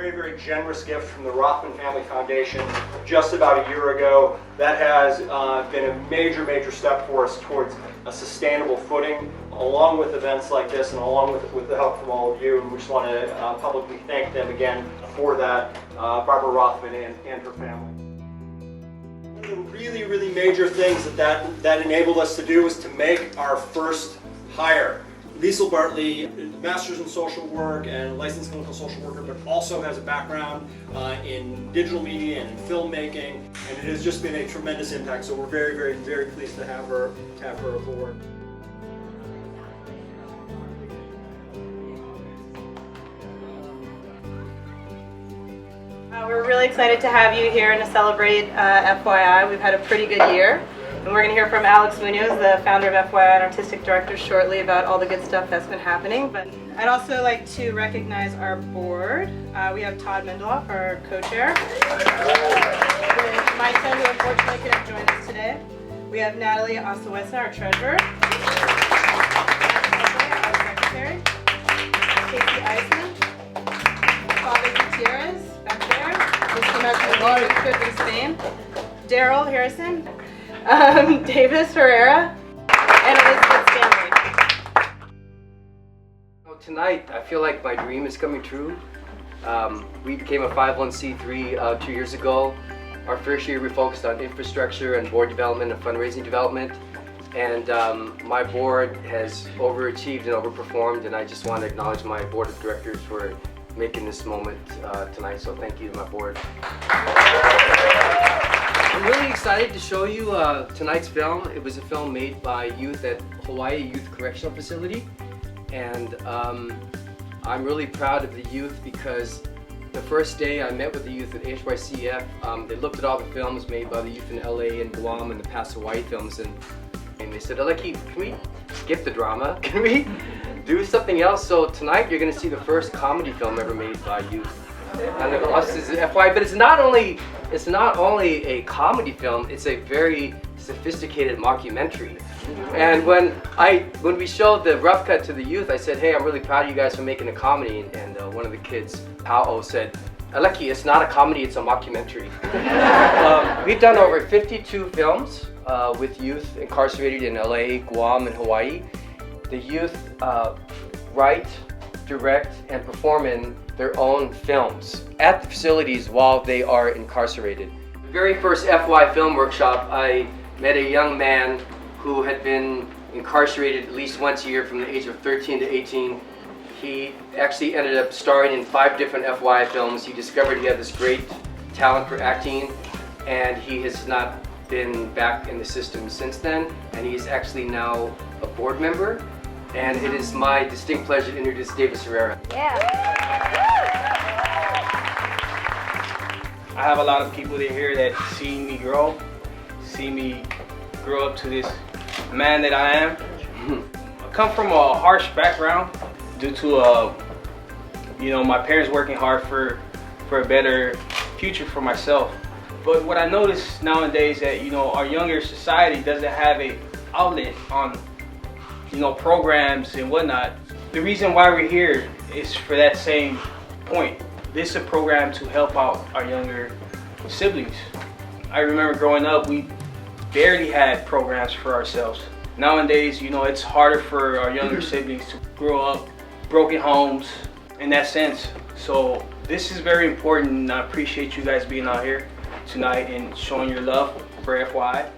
very, very generous gift from the Rothman Family Foundation just about a year ago. That has been a major, major step for us towards a sustainable footing, along with events like this and along with the help from all of you. We just want to publicly thank them again for that, Barbara Rothman and her family. One of the really, really major things that enabled us to do was to make our first hire. Liesl Bartley, Master's in Social Work and licensed clinical social worker, but also has a background in digital media and in filmmaking, and it has just been a tremendous impact. So we're very, very, very pleased to have her aboard. We're really excited to have you here and to celebrate FYI. We've had a pretty good year. And we're going to hear from Alex Munoz, the founder of FYI and artistic director, shortly about all the good stuff that's been happening. But I'd also like to recognize our board. We have Todd Mendeloff, our co-chair. My son, who unfortunately couldn't join us today. We have Natalie Osawesa, our treasurer. Our secretary. Casey Eisman. Father Gutierrez, back there. Just came out to the trip in Spain. Daryl Harrison. Davis Herrera, and Elizabeth Stanley. Tonight, I feel like my dream is coming true. We became a 501c3 2 years ago. Our first year we focused on infrastructure and board development and fundraising development. And my board has overachieved and overperformed, and I just want to acknowledge my board of directors for making this moment tonight. So thank you to my board. I'm really excited to show you tonight's film. It was a film made by youth at Hawaii Youth Correctional Facility, and I'm really proud of the youth because the first day I met with the youth at HYCF, they looked at all the films made by the youth in LA and Guam and the past Hawaii films, and they said, Aleki, can we skip the drama? Can we do something else? So tonight you're going to see the first comedy film ever made by youth. And us is FYI, but it's not only a comedy film, it's a very sophisticated mockumentary. And when we showed the rough cut to the youth, I said, hey, I'm really proud of you guys for making a comedy, and one of the kids, Pao, said, Aleki, it's not a comedy, it's a mockumentary. We've done over 52 films with youth incarcerated in LA, Guam, and Hawaii. The youth write, direct, and perform in their own films at the facilities while they are incarcerated. The very first FY film workshop, I met a young man who had been incarcerated at least once a year from the age of 13 to 18. He actually ended up starring in 5 different FY films. He discovered he had this great talent for acting, and he has not been back in the system since then, and he's actually now a board member. And it is my distinct pleasure to introduce Davis Herrera. Yeah. I have a lot of people here that see me grow up to this man that I am. I come from a harsh background due to my parents working hard for a better future for myself. But what I notice nowadays that our younger society doesn't have an outlet on programs and whatnot. The reason why we're here is for that same point. This is a program to help out our younger siblings. I remember growing up, we barely had programs for ourselves. Nowadays, it's harder for our younger siblings to grow up broken homes in that sense. So this is very important, and I appreciate you guys being out here tonight and showing your love for FYI.